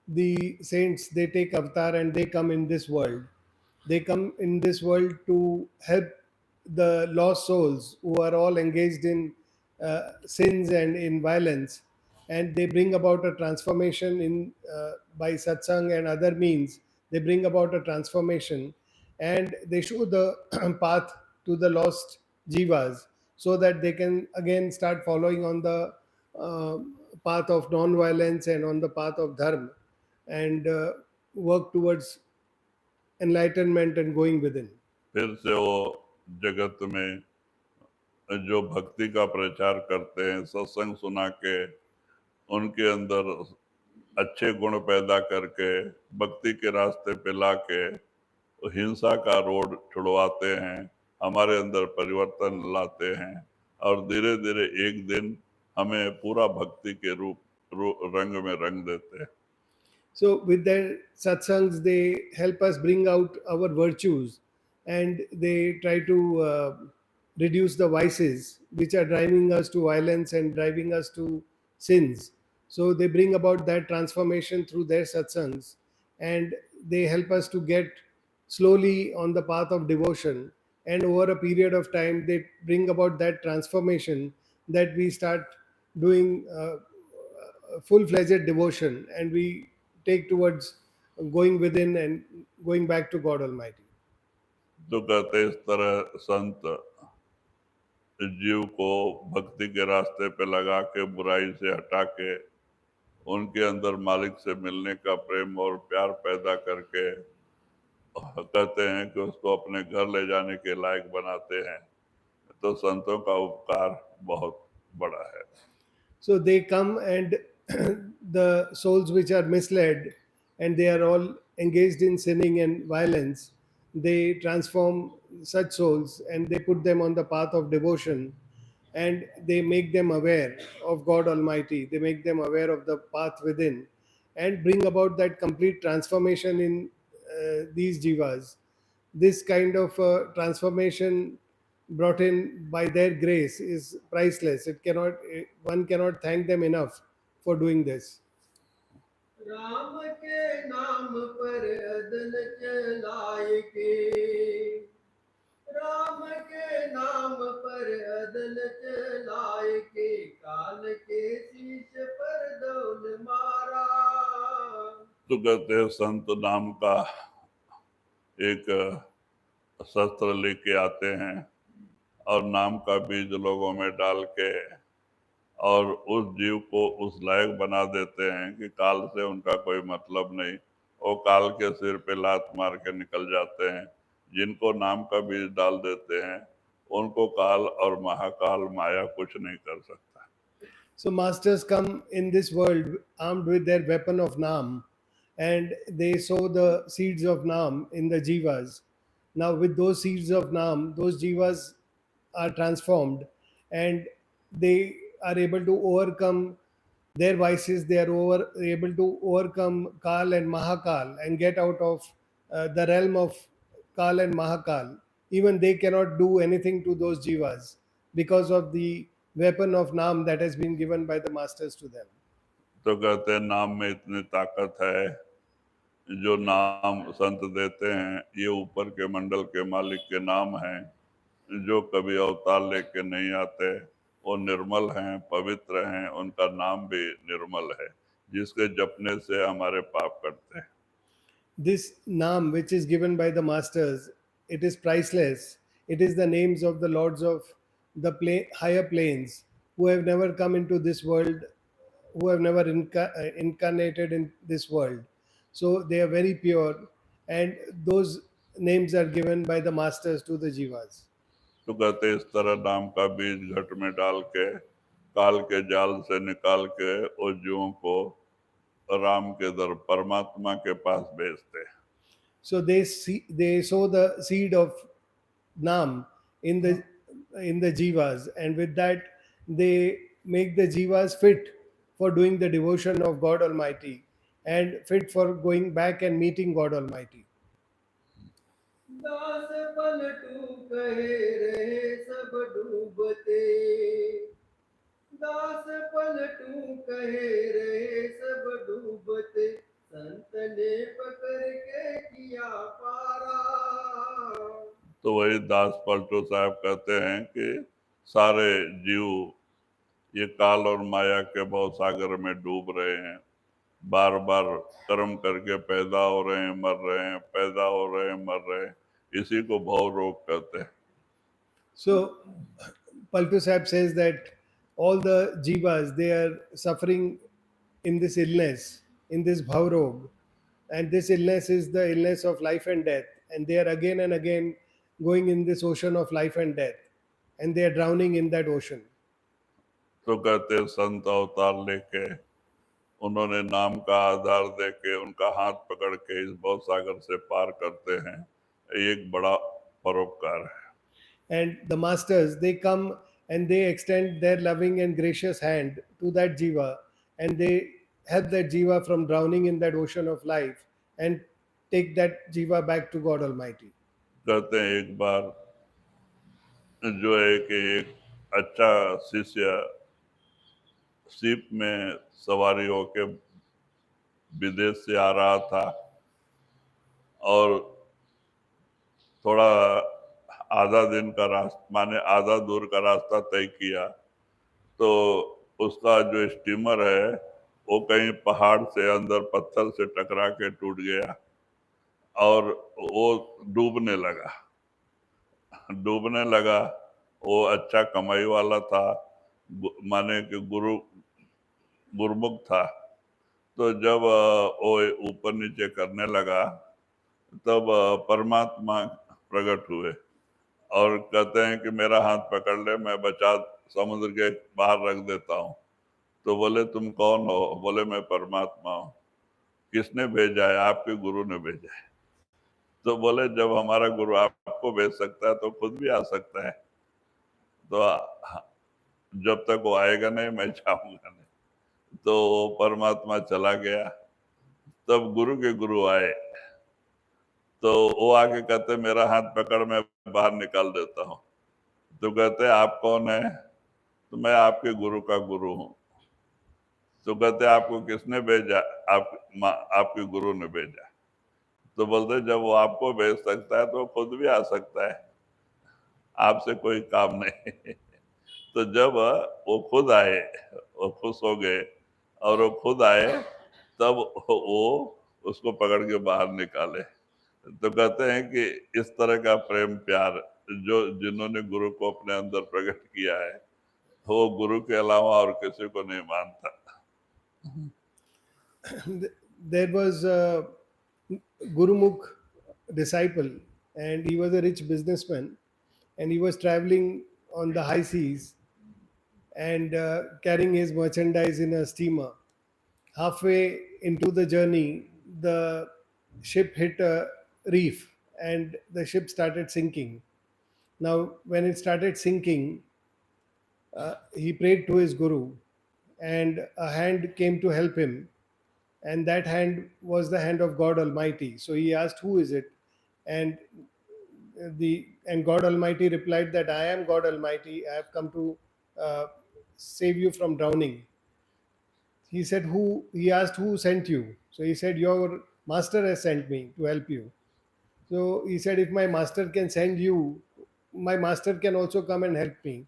the saints, they take avatar and they come in this world. They come in this world to help the lost souls who are all engaged in sins and in violence, and they bring about a transformation in by satsang and other means. They bring about a transformation, and they show the path to the lost jivas, so that they can again start following on the uh, path of non-violence and on the path of dharma, and work towards enlightenment and going within. फिर से वो जगत में जो भक्ति का प्रचार करते हैं, सत्संग सुना के उनके अंदर अच्छे गुण पैदा करके भक्ति के रास्ते पे लाके हिंसा का रोड छुड़वाते हैं, हमारे अंदर परिवर्तन लाते हैं और धीरे धीरे एक दिन हमें पूरा भक्ति के रंग में रंग देते हैं। So, with their satsangs, they help us bring out our virtues, and they try to reduce the vices which are driving us to violence and driving us to sins. So, they bring about that transformation through their satsangs, and they help us to get slowly on the path of devotion. And over a period of time, they bring about that transformation, that we start doing full-fledged devotion, and we take towards going within and going back to God Almighty. तो कहते इस तरह संत जीव को भक्ति के रास्ते पे लगा के, बुराई से हटा के, उनके अंदर मालिक से मिलने का प्रेम और प्यार पैदा करके, कहते हैं कि उसको अपने घर ले जाने के लायक बनाते हैं। तो संतों का उपकार बहुत बड़ा है। So they come, and the souls which are misled and they are all engaged in sinning and violence, they transform such souls and they put them on the path of devotion, and they make them aware of God Almighty. They make them aware of the path within, and bring about that complete transformation in these jivas. This kind of transformation brought in by their grace is priceless. One cannot thank them enough for doing this. Ram के नाम पर अदल चलाए के, राम के नाम पर अदल चलाए के, काल के शीश पर दौल मारा। तो कहते हैं संत नाम का एक शस्त्र लेके आते हैं और नाम का बीज लोगों में डाल के और उस जीव को उस लायक बना देते हैं कि काल से उनका कोई मतलब नहीं, वो काल के सिर पे लात मार के निकल जाते हैं। जिनको नाम का बीज डाल देते हैं उनको काल और महाकाल माया कुछ नहीं कर सकता। So masters come in this world armed with their weapon of Naam, and they sow the seeds of Nam in the jivas. Now, with those seeds of Nam, those jivas are transformed, and they are able to overcome their vices. They are able to overcome Kal and Mahakal and get out of the realm of Kal and Mahakal. Even they cannot do anything to those jivas because of the weapon of Nam that has been given by the masters to them. तो कहते हैं नाम में इतनी ताकत है, जो नाम संत देते हैं ये ऊपर के मंडल के मालिक के नाम हैं, जो कभी अवतार लेके नहीं आते वो निर्मल हैं, पवित्र हैं, उनका नाम भी निर्मल है, जिसके जपने से हमारे पाप कटते हैं। This Nam, which is given by the masters, it is priceless. It is the names of the lords of the higher planes who have never come into this world, who have never incarnated in this world. So they are very pure, and those names are given by the masters to the jivas. तो कहते इस तरह नाम का बीज घट में डाल के काल के जाल से निकाल के उस जीवों को राम के दर परमात्मा के पास भेजते हैं। So they sow the seed of Nam in the jivas, and with that they make the jivas fit for doing the devotion of God Almighty and fit for going back and meeting God Almighty. दास पलटू कहे रहे सब डूबते, दास पलटू कहे रहे सब डूबते, संत ने पकड़ के किया पारा। तो वही दास पलटू साहब कहते हैं कि सारे जीव ये काल और माया के भाव सागर में डूब रहे हैं, बार बार कर्म करके पैदा हो रहे हैं, मर रहे हैं, पैदा हो रहे हैं, मर रहे हैं, इसी को भाव रोग कहते हैं। So Paltu Sahib says that all the jivas, they are suffering in this illness, in this bhavrog, and this illness is the illness of life and death, and they are again and again going in this ocean of life and death, and they are drowning in that ocean. तो कहते हैं संत अवतार लेके उन्होंने नाम का आधार देके उनका हाथ पकड़ के इस भव सागर से पार करते हैं, ये एक बड़ा परोपकार है। And the masters, they come and they extend their loving and gracious hand to that jiva, and they help that jiva from drowning in that ocean of life and take that jiva back to God Almighty. कहते हैं एक बार जो है कि एक अच्छा शिष्य सीप में सवारी होके विदेश से आ रहा था और थोड़ा आधा दिन का रास्ता माने आधा दूर का रास्ता तय किया, तो उसका जो स्टीमर है वो कहीं पहाड़ से अंदर पत्थर से टकरा के टूट गया और वो डूबने लगा। वो अच्छा कमाई वाला था, माने कि गुरुमुख था। तो जब वो ऊपर नीचे करने लगा तब परमात्मा प्रकट हुए और कहते हैं कि मेरा हाथ पकड़ ले, मैं बचा समुद्र के बाहर रख देता हूँ। तो बोले तुम कौन हो? बोले मैं परमात्मा हूँ। किसने भेजा है? आपके गुरु ने भेजा है। तो बोले जब हमारा गुरु आपको भेज सकता है तो खुद भी आ सकता है। तो जब तक वो आएगा नहीं मैं जाऊंगा नहीं। तो परमात्मा चला गया, तब गुरु के गुरु आए, तो वो आके कहते मेरा हाथ पकड़ मैं बाहर निकाल देता हूँ। तो कहते आप कौन है? तो मैं आपके गुरु का गुरु हूँ। तो कहते आपको किसने भेजा? आपके गुरु ने भेजा। तो बोलते जब वो आपको भेज सकता है तो खुद भी आ सकता है, आपसे कोई काम नहीं। तो जब वो खुद आए, वो खुश हो गए और वो खुद आए, तब वो उसको पकड़ के बाहर निकाले। तो कहते हैं कि इस तरह का प्रेम प्यार जो जिन्होंने गुरु को अपने अंदर प्रकट किया है, वो गुरु के अलावा और किसी को नहीं मानता। There was a Gurumukh disciple, and he was a rich businessman, and he was traveling on the high seas and carrying his merchandise in a steamer. Halfway into the journey, the ship hit a reef and the ship started sinking. Now, when it started sinking, he prayed to his guru, and a hand came to help him, and that hand was the hand of God Almighty. So he asked, "Who is it?" And God Almighty replied that I am God Almighty. I have come to uh, save you from drowning. He said, "Who?" He asked, "Who sent you?" So he said, "Your master has sent me to help you." So he said, "If my master can send you, my master can also come and help me.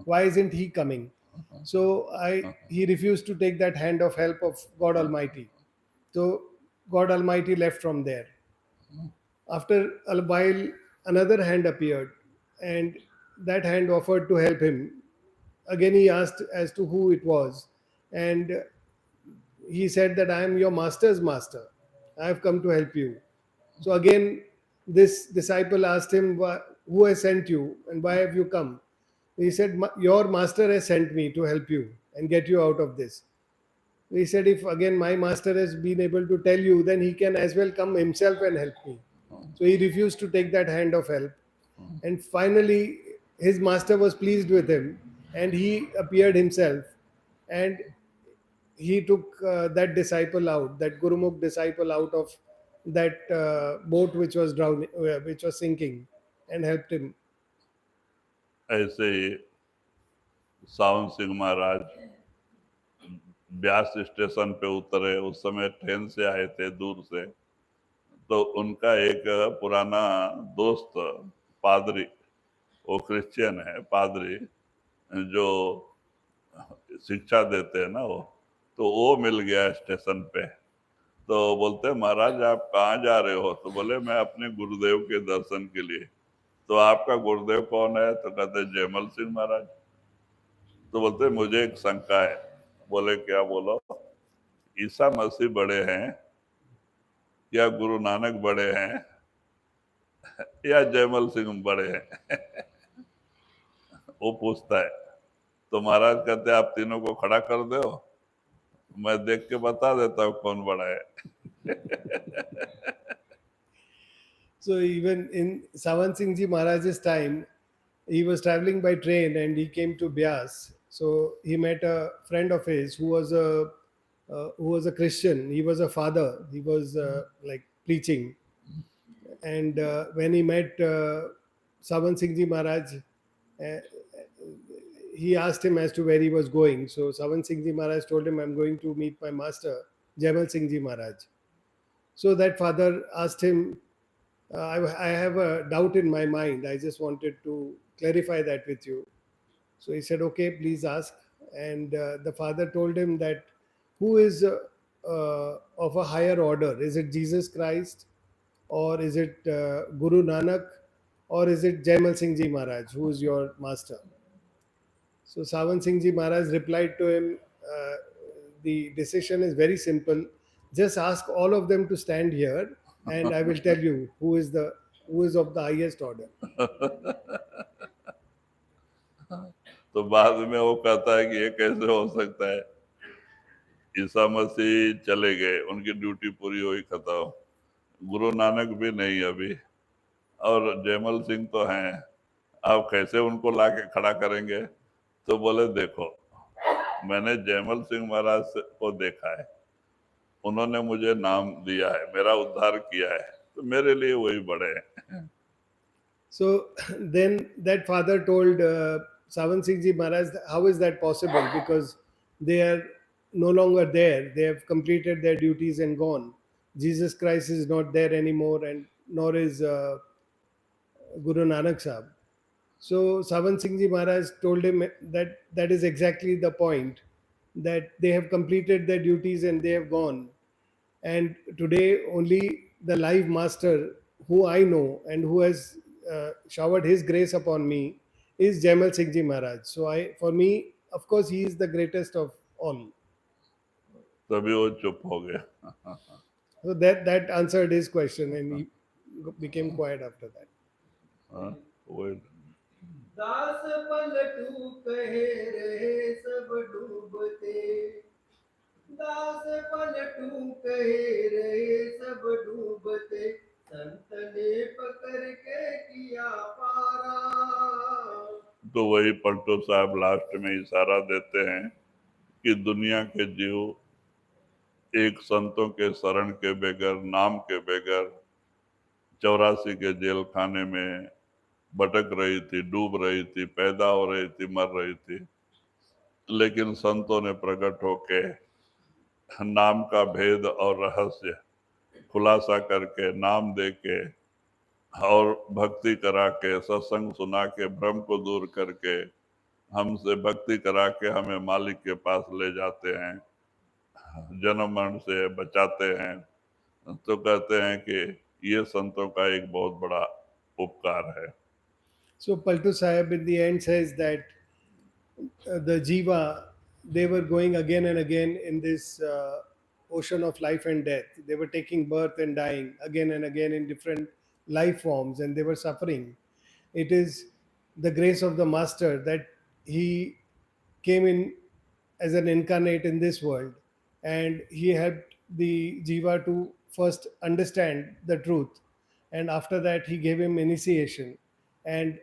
Why isn't he coming?" So he refused to take that hand of help of God Almighty. So God Almighty left from there. After a while, another hand appeared, and that hand offered to help him. Again, he asked as to who it was, and he said that I am your master's master. I have come to help you. So again, this disciple asked him, "Who has sent you and why have you come?" He said, "Your master has sent me to help you and get you out of this." He said, "If again my master has been able to tell you, then he can as well come himself and help me." So he refused to take that hand of help. And finally, his master was pleased with him and he appeared himself, and he took that disciple out, that Gurumukh disciple out of that boat which was drowning, which was sinking, and helped him. ऐसे ही सावन सिंह महाराज Beas station पे उतरे। उस समय train से आए थे दूर से, तो उनका एक पुराना दोस्त पादरी, वो क्रिश्चियन है पादरी, जो शिक्षा देते हैं ना वो मिल गया स्टेशन पे। तो बोलते महाराज आप कहाँ जा रहे हो? तो बोले मैं अपने गुरुदेव के दर्शन के लिए। तो आपका गुरुदेव कौन है? तो कहते जयमल सिंह महाराज। तो बोलते मुझे एक शंका है। बोले क्या? बोलो। ईसा मसीह बड़े हैं या गुरु नानक बड़े हैं या जयमल सिंह बड़े हैं? वो पूछता है। तो महाराज कहते आप तीनों को खड़ा कर दो, मैं देख के बता देता हूँ कौन बड़ा है। So even in Savansinghji Maharaj's time, he was traveling by train and he came to Bias. So he met a friend of his who was a Christian. He was a father. He was like preaching. And when he met Savansinghji Maharaj, uh, he asked him as to where he was going. So Savansinghji Maharaj told him, "I'm going to meet my master, Jaimal Singhji Maharaj." So that father asked him, I have a doubt in my mind. I just wanted to clarify that with you." So he said, "Okay, please ask." And the father told him that who is of a higher order? Is it Jesus Christ, or is it Guru Nanak, or is it Jaimal Singhji Maharaj, who is your master? So Savan Singhji Maharaj replied to him, "The decision is very simple. Just ask all of them to stand here, and I will tell you who is of the highest order." तो बाद में वो कहता है कि ये कैसे हो सकता है? ईसा मसीह चले गए, उनकी ड्यूटी पूरी हुई, खत्म। गुरु नानक भी नहीं अभी, और जयमल सिंह तो हैं, आप कैसे उनको लाके खड़ा करेंगे? तो बोले देखो, मैंने जयमल सिंह महाराज को देखा है, उन्होंने मुझे नाम दिया है, मेरा उद्धार किया है, तो मेरे लिए वही बड़े हैं। So then that father told Savan Singhji Maharaj, "How is that possible? Because they are no longer there. They have completed their duties and gone. Jesus Christ is not there anymore, and nor is Guru Nanak Sahib." So Savan Singhji Maharaj told him that that is exactly the point, that they have completed their duties and they have gone. And today only the live master who I know and who has showered his grace upon me is Jaimal Singhji Maharaj. So for me, of course, he is the greatest of all. तभी वो चुप हो गया। So that answered his question, and he became quiet after that. हाँ, वही। दास पलटू कहे रहे सब डूबते, दास पलटू कहे रहे सब डूबते, संत ने पकड़ के किया पारा। तो वही पलटू साहब लास्ट में इशारा देते हैं कि दुनिया के जीव एक संतों के शरण के बगैर, नाम के बगैर 84 के जेल खाने में भटक रही थी, डूब रही थी, पैदा हो रही थी, मर रही थी। लेकिन संतों ने प्रकट होके नाम का भेद और रहस्य खुलासा करके, नाम दे के और भक्ति करा के, सत्संग सुना के, भ्रम को दूर करके हमसे भक्ति करा के हमें मालिक के पास ले जाते हैं, जन्म मरण से बचाते हैं। तो कहते हैं कि ये संतों का एक बहुत बड़ा उपकार है। So Paltu Sahib in the end says that the jiva, they were going again and again in this ocean of life and death. They were taking birth and dying again and again in different life forms, and they were suffering. It is the grace of the master that he came in as an incarnate in this world, and he helped the jiva to first understand the truth, and after that he gave him initiation and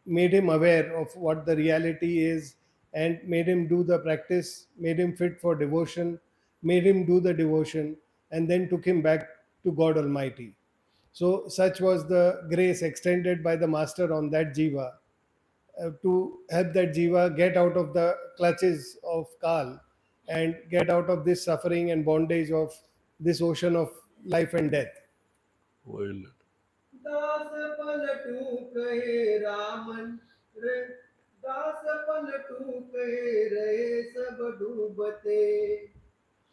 made him aware of what the reality is, and made him do the practice, made him fit for devotion, made him do the devotion, and then took him back to God Almighty. So such was the grace extended by the master on that jiva, to help that jiva get out of the clutches of Kal and get out of this suffering and bondage of this ocean of life and death. वही दास पलटू कहे रामन रे, दास पलटू कहे रहे सब डूबते,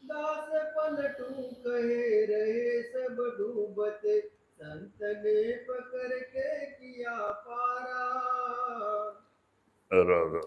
दास पलटू कहे रहे सब डूबते, संत ने पकड़ के किया पारा। राधा